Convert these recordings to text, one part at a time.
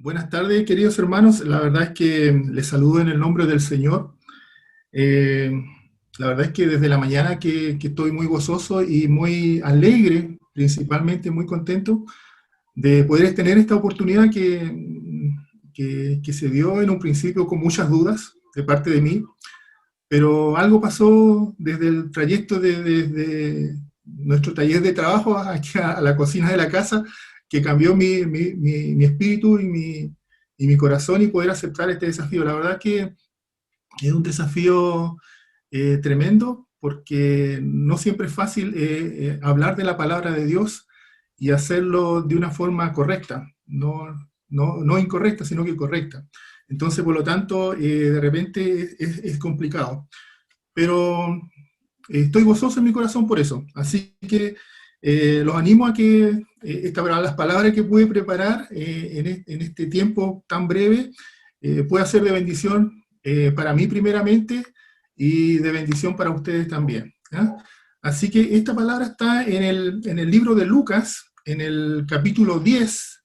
Buenas tardes, queridos hermanos. La verdad es que les saludo en el nombre del Señor. Eh, la verdad es que desde la mañana que estoy muy gozoso y muy alegre, principalmente muy contento de poder tener esta oportunidad que se dio en un principio con muchas dudas de parte de mí, pero algo pasó desde el trayecto de nuestro taller de trabajo aquí a la cocina de la casa, que cambió mi espíritu y mi corazón y poder aceptar este desafío. La verdad que es un desafío tremendo porque no siempre es fácil hablar de la palabra de Dios y hacerlo de una forma correcta, no incorrecta, sino que correcta. Entonces, por lo tanto, de repente es complicado. Pero estoy gozoso en mi corazón por eso. Así que los animo a que las palabras que pude preparar en este tiempo tan breve pueda ser de bendición para mí primeramente y de bendición para ustedes también. ¿Ya? Así que esta palabra está en el libro de Lucas, en el capítulo 10,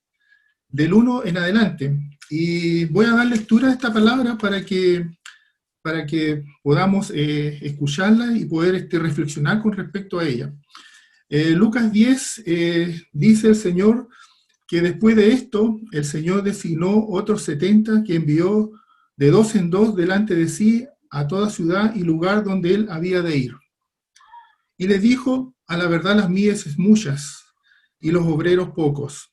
del 1 en adelante. Y voy a dar lectura a esta palabra para que podamos escucharla y poder reflexionar con respecto a ella. Lucas 10 dice el Señor que después de esto el Señor designó otros 70 que envió de dos en dos delante de sí a toda ciudad y lugar donde él había de ir. Y les dijo: a la verdad las mies es muchas y los obreros pocos.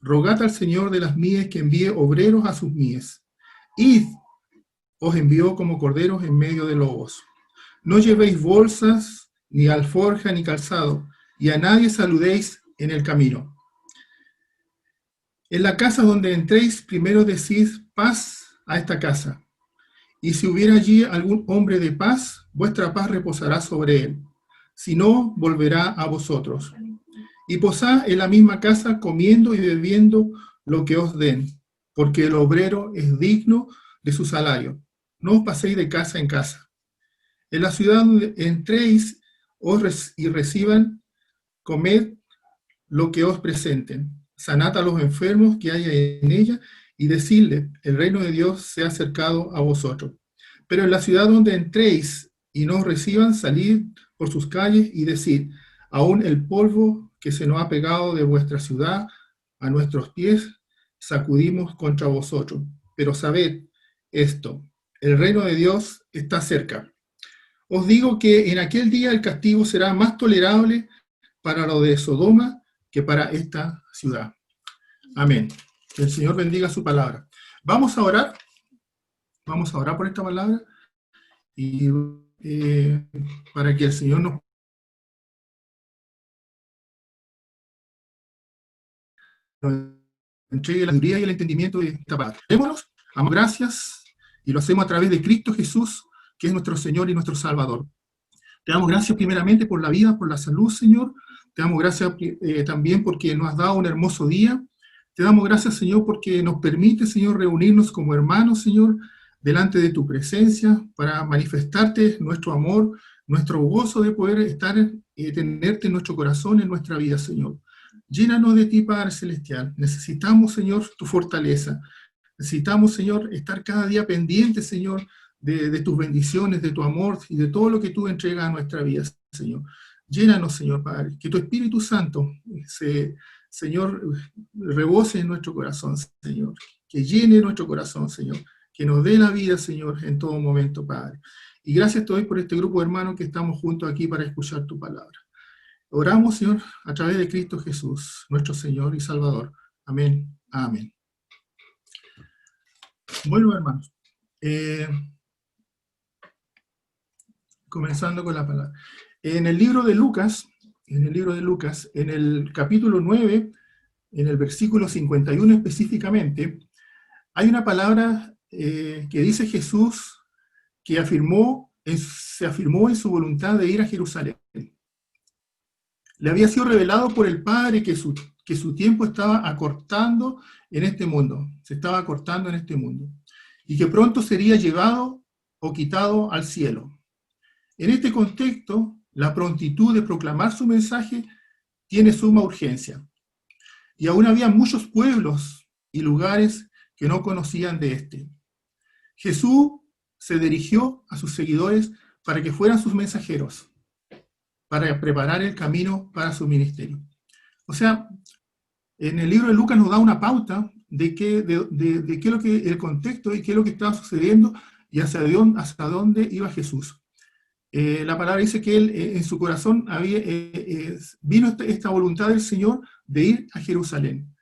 Rogad al Señor de las mies que envíe obreros a sus mies. Id, os envió como corderos en medio de lobos. No llevéis bolsas, ni alforja, ni calzado, y a nadie saludéis en el camino. En la casa donde entréis, primero decís paz a esta casa. Y si hubiera allí algún hombre de paz, vuestra paz reposará sobre él. Si no, volverá a vosotros. Y posad en la misma casa, comiendo y bebiendo lo que os den, porque el obrero es digno de su salario. No os paséis de casa en casa. En la ciudad donde entréis y reciban, comed lo que os presenten. Sanad a los enfermos que haya en ella y decidle: el reino de Dios se ha acercado a vosotros. Pero en la ciudad donde entréis y no os reciban, salid por sus calles y decid: aún el polvo que se nos ha pegado de vuestra ciudad a nuestros pies, sacudimos contra vosotros. Pero sabed esto: el reino de Dios está cerca. Os digo que en aquel día el castigo será más tolerable para lo de Sodoma que para esta ciudad. Amén. Que el Señor bendiga su palabra. Vamos a orar por esta palabra y para que el Señor nos entregue la sabiduría y el entendimiento de esta palabra. Démonos, damos gracias y lo hacemos a través de Cristo Jesús, que es nuestro Señor y nuestro Salvador. Te damos gracias primeramente por la vida, por la salud, Señor. Te damos gracias también porque nos has dado un hermoso día. Te damos gracias, Señor, porque nos permite, Señor, reunirnos como hermanos, Señor, delante de tu presencia para manifestarte nuestro amor, nuestro gozo de poder estar, tenerte en nuestro corazón, en nuestra vida, Señor. Llénanos de ti, Padre Celestial. Necesitamos, Señor, tu fortaleza. Necesitamos, Señor, estar cada día pendientes, Señor, de tus bendiciones, de tu amor y de todo lo que tú entregas a nuestra vida, Señor. Llénanos, Señor Padre, que tu Espíritu Santo, Señor, rebose en nuestro corazón, Señor, que llene nuestro corazón, Señor, que nos dé la vida, Señor, en todo momento, Padre. Y gracias te doy por este grupo de hermanos que estamos juntos aquí para escuchar tu palabra. Oramos, Señor, a través de Cristo Jesús, nuestro Señor y Salvador. Amén. Amén. Bueno, hermanos, comenzando con la palabra. En el libro de Lucas, en el capítulo 9, en el versículo 51 específicamente, hay una palabra que dice Jesús que se afirmó en su voluntad de ir a Jerusalén. Le había sido revelado por el Padre que su tiempo estaba acortando en este mundo, se estaba acortando en este mundo, y que pronto sería llevado o quitado al cielo. En este contexto, la prontitud de proclamar su mensaje tiene suma urgencia. Y aún había muchos pueblos y lugares que no conocían de éste. Jesús se dirigió a sus seguidores para que fueran sus mensajeros, para preparar el camino para su ministerio. O sea, en el libro de Lucas nos da una pauta de qué es lo que el contexto y qué es lo que estaba sucediendo y hacia dónde iba Jesús. La palabra dice que él en su corazón vino esta voluntad del Señor de ir a Jerusalén.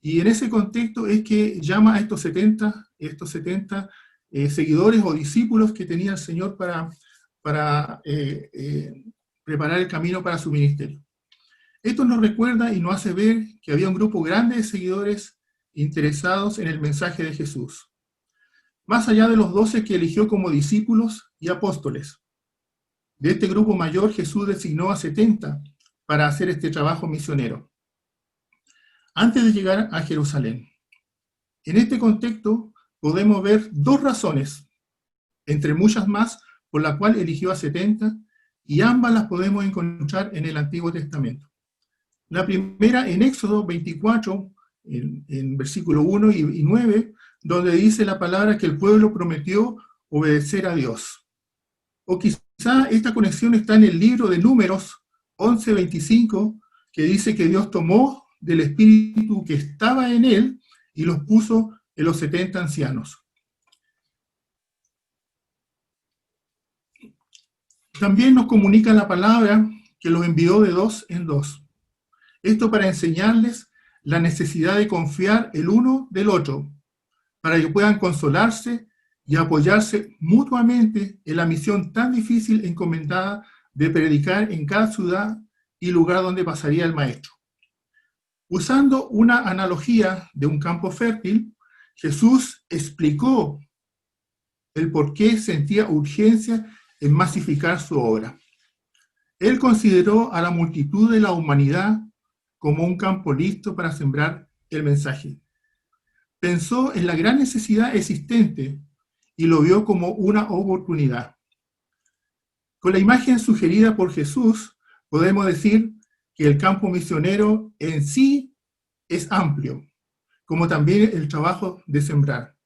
Y en ese contexto es que llama a estos 70 seguidores o discípulos que tenía el Señor para preparar el camino para su ministerio. Esto nos recuerda y nos hace ver que había un grupo grande de seguidores interesados en el mensaje de Jesús, más allá de los 12 que eligió como discípulos y apóstoles. De este grupo mayor, Jesús designó a 70 para hacer este trabajo misionero, antes de llegar a Jerusalén. En este contexto podemos ver dos razones, entre muchas más, por la cual eligió a 70, y ambas las podemos encontrar en el Antiguo Testamento. La primera en Éxodo 24, en versículo 1 y 9, donde dice la palabra que el pueblo prometió obedecer a Dios. O quizá esta conexión está en el libro de Números 11:25, que dice que Dios tomó del espíritu que estaba en él y los puso en los 70 ancianos. También nos comunica la palabra que los envió de dos en dos. Esto para enseñarles la necesidad de confiar el uno del otro, para que puedan consolarse y apoyarse mutuamente en la misión tan difícil encomendada de predicar en cada ciudad y lugar donde pasaría el maestro. Usando una analogía de un campo fértil, Jesús explicó el por qué sentía urgencia en masificar su obra. Él consideró a la multitud de la humanidad como un campo listo para sembrar el mensaje. Pensó en la gran necesidad existente y lo vio como una oportunidad. Con la imagen sugerida por Jesús, podemos decir que el campo misionero en sí es amplio, como también el trabajo de sembrar.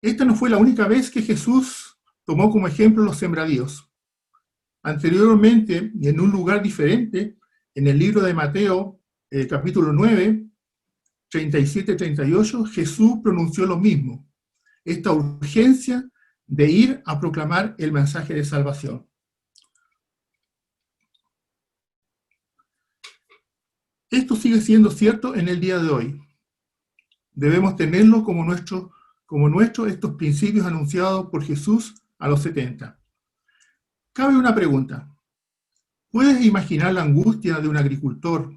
Esta no fue la única vez que Jesús tomó como ejemplo los sembradíos. Anteriormente, y en un lugar diferente, en el libro de Mateo, capítulo 9, 37-38, Jesús pronunció lo mismo, esta urgencia de ir a proclamar el mensaje de salvación. Esto sigue siendo cierto en el día de hoy. Debemos tenerlo como nuestro estos principios anunciados por Jesús a los 70. Cabe una pregunta. ¿Puedes imaginar la angustia de un agricultor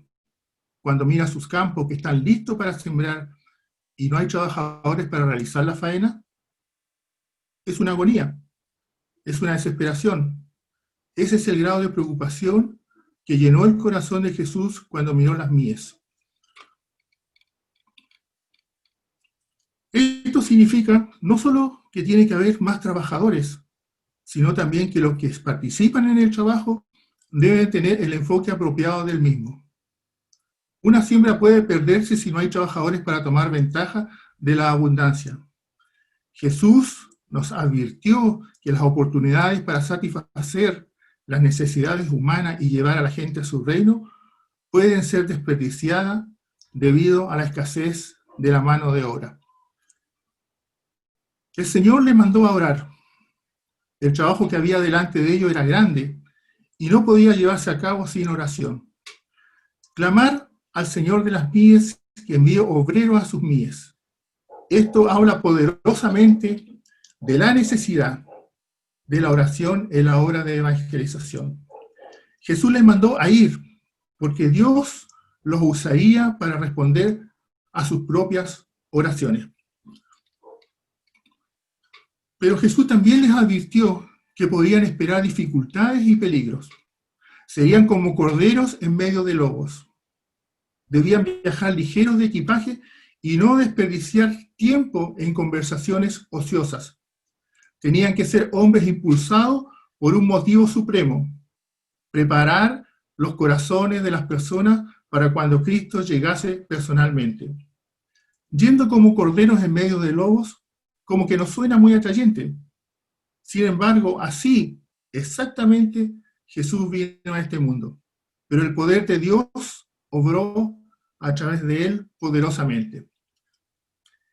cuando mira sus campos que están listos para sembrar y no hay trabajadores para realizar la faena? Es una agonía, es una desesperación. Ese es el grado de preocupación que llenó el corazón de Jesús cuando miró las mies. Esto significa no solo que tiene que haber más trabajadores, sino también que los que participan en el trabajo deben tener el enfoque apropiado del mismo. Una siembra puede perderse si no hay trabajadores para tomar ventaja de la abundancia. Jesús nos advirtió que las oportunidades para satisfacer las necesidades humanas y llevar a la gente a su reino pueden ser desperdiciadas debido a la escasez de la mano de obra. El Señor les mandó a orar. El trabajo que había delante de ellos era grande y no podía llevarse a cabo sin oración. Clamar al Señor de las mies que envíe obreros a sus mies. Esto habla poderosamente de la necesidad de la oración en la obra de evangelización. Jesús les mandó a ir, porque Dios los usaría para responder a sus propias oraciones. Pero Jesús también les advirtió que podían esperar dificultades y peligros. Serían como corderos en medio de lobos. Debían viajar ligeros de equipaje y no desperdiciar tiempo en conversaciones ociosas. Tenían que ser hombres impulsados por un motivo supremo: preparar los corazones de las personas para cuando Cristo llegase personalmente. yendo como corderos en medio de lobos, como que nos suena muy atrayente. Sin embargo, así, exactamente, Jesús vino a este mundo. Pero el poder de Dios obró a través de él poderosamente.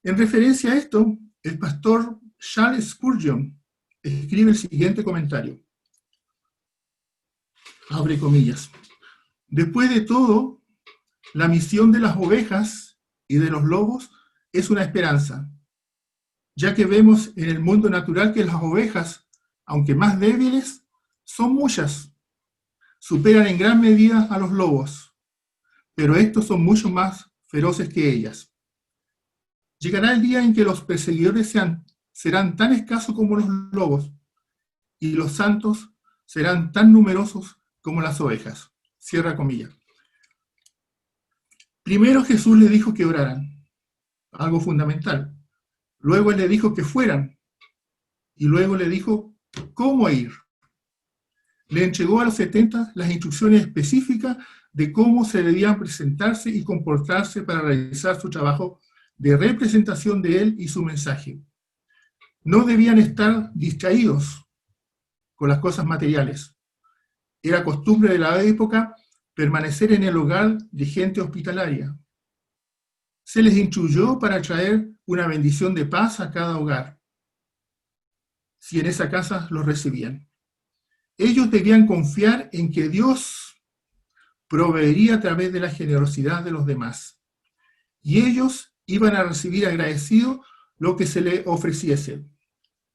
En referencia a esto, el pastor Charles Spurgeon escribe el siguiente comentario. Abre comillas. Después de todo, la misión de las ovejas y de los lobos es una esperanza, ya que vemos en el mundo natural que las ovejas, aunque más débiles, son muchas, superan en gran medida a los lobos, pero estos son mucho más feroces que ellas. Llegará el día en que los perseguidores serán tan escasos como los lobos, y los santos serán tan numerosos como las ovejas. Cierra comillas. Primero Jesús le dijo que oraran, algo fundamental. Luego él le dijo que fueran, y luego le dijo cómo ir. Le entregó a los 70 las instrucciones específicas de cómo se debían presentarse y comportarse para realizar su trabajo de representación de él y su mensaje. No debían estar distraídos con las cosas materiales. Era costumbre de la época permanecer en el hogar de gente hospitalaria. Se les instruyó para traer una bendición de paz a cada hogar, si en esa casa los recibían. Ellos debían confiar en que Dios proveería a través de la generosidad de los demás, y ellos iban a recibir agradecido lo que se les ofreciese,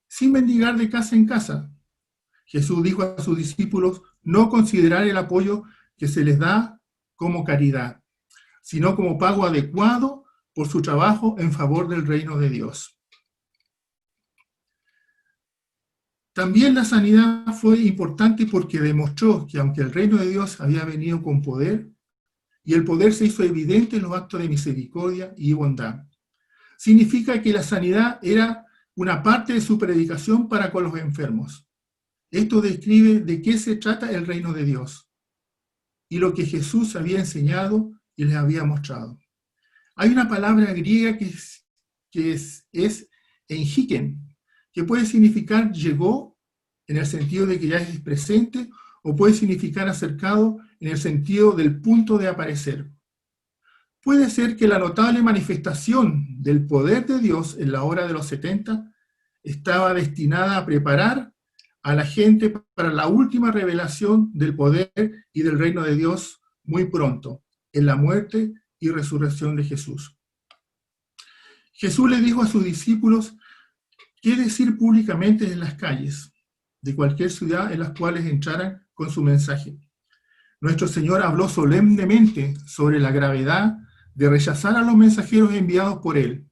sin mendigar de casa en casa. Jesús dijo a sus discípulos no considerar el apoyo que se les da como caridad, sino como pago adecuado por su trabajo en favor del reino de Dios. También la sanidad fue importante porque demostró que aunque el reino de Dios había venido con poder, y el poder se hizo evidente en los actos de misericordia y bondad, significa que la sanidad era una parte de su predicación para con los enfermos. Esto describe de qué se trata el reino de Dios y lo que Jesús había enseñado y les había mostrado. Hay una palabra griega que es enjiken, que puede significar llegó, en el sentido de que ya es presente, o puede significar acercado, en el sentido del punto de aparecer. Puede ser que la notable manifestación del poder de Dios en la hora de los 70 estaba destinada a preparar a la gente para la última revelación del poder y del reino de Dios muy pronto, en la muerte y resurrección de Jesús. Jesús le dijo a sus discípulos qué decir públicamente en las calles de cualquier ciudad en las cuales entraran con su mensaje. Nuestro Señor habló solemnemente sobre la gravedad de rechazar a los mensajeros enviados por Él,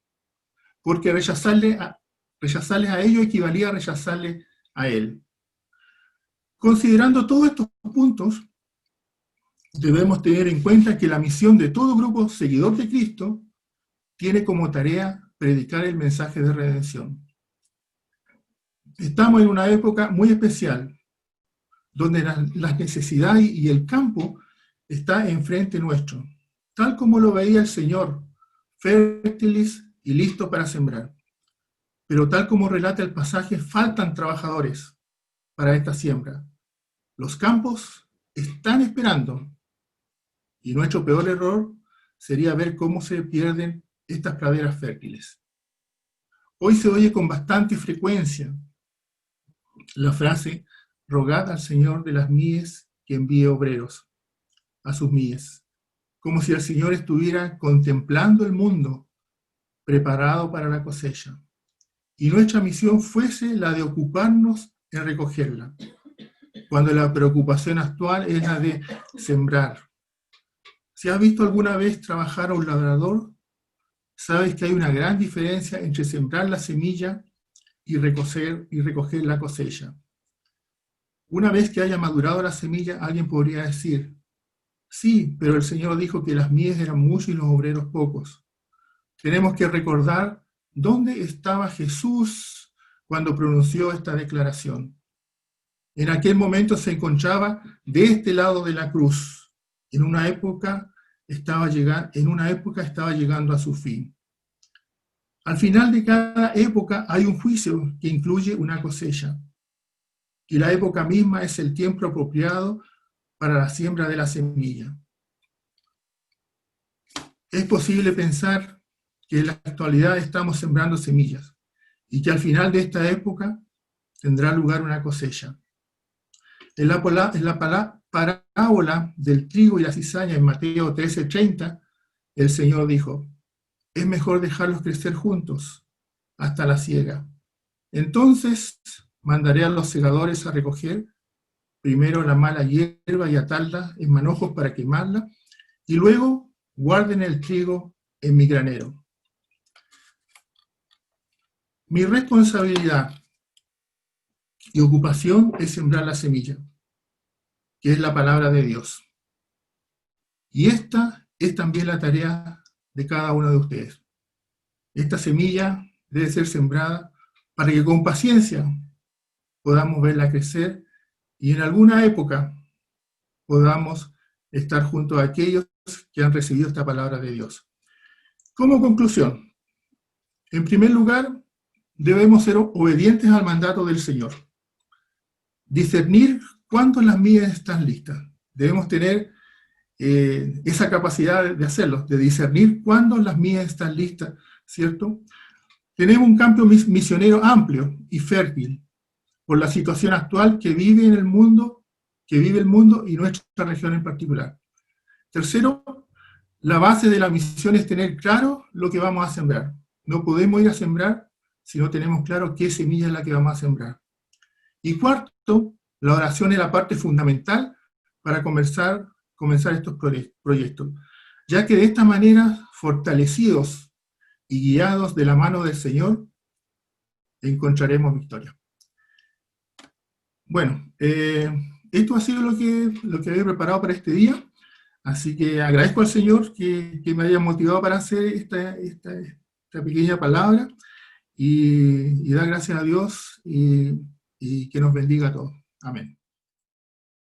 porque rechazarles a ellos equivalía a rechazarle a Él. Considerando todos estos puntos, debemos tener en cuenta que la misión de todo grupo seguidor de Cristo tiene como tarea predicar el mensaje de redención. Estamos en una época muy especial, donde las necesidades y el campo está enfrente nuestro, tal como lo veía el Señor, fértiles y listos para sembrar. Pero tal como relata el pasaje, faltan trabajadores para esta siembra. Los campos están esperando, y nuestro peor error sería ver cómo se pierden estas praderas fértiles. Hoy se oye con bastante frecuencia la frase, rogad al Señor de las mies que envíe obreros a sus mies, como si el Señor estuviera contemplando el mundo preparado para la cosecha, y nuestra misión fuese la de ocuparnos en recogerla, cuando la preocupación actual es la de sembrar. Si has visto alguna vez trabajar a un labrador, sabes que hay una gran diferencia entre sembrar la semilla y recoger la cosecha. Una vez que haya madurado la semilla, alguien podría decir, sí, pero el Señor dijo que las mies eran muchos y los obreros pocos. Tenemos que recordar dónde estaba Jesús cuando pronunció esta declaración. En aquel momento se encontraba de este lado de la cruz. En una época estaba llegando a su fin. Al final de cada época hay un juicio que incluye una cosecha. Y la época misma es el tiempo apropiado para la siembra de la semilla. Es posible pensar que en la actualidad estamos sembrando semillas y que al final de esta época tendrá lugar una cosecha. En la parábola del trigo y la cizaña en Mateo 13:30, el Señor dijo: es mejor dejarlos crecer juntos hasta la siega. Entonces mandaré a los segadores a recoger primero la mala hierba y atarla en manojos para quemarla, y luego guarden el trigo en mi granero. Mi responsabilidad y ocupación es sembrar la semilla, que es la palabra de Dios. Y esta es también la tarea de cada uno de ustedes. Esta semilla debe ser sembrada para que con paciencia podamos verla crecer y en alguna época podamos estar junto a aquellos que han recibido esta palabra de Dios. Como conclusión, en primer lugar, debemos ser obedientes al mandato del Señor. Discernir cuándo las mías están listas. Debemos tener esa capacidad de hacerlo, de discernir cuándo las mías están listas, ¿cierto? Tenemos un campo misionero amplio y fértil por la situación actual que vive el mundo y nuestra región en particular. Tercero, la base de la misión es tener claro lo que vamos a sembrar. No podemos ir a sembrar si no tenemos claro qué semilla es la que vamos a sembrar. Y cuarto, la oración es la parte fundamental para comenzar estos proyectos, ya que de esta manera, fortalecidos y guiados de la mano del Señor, encontraremos victoria. Bueno, esto ha sido lo que había preparado para este día, así que agradezco al Señor que me haya motivado para hacer esta pequeña palabra, y dar gracias a Dios y que nos bendiga a todos. Amén.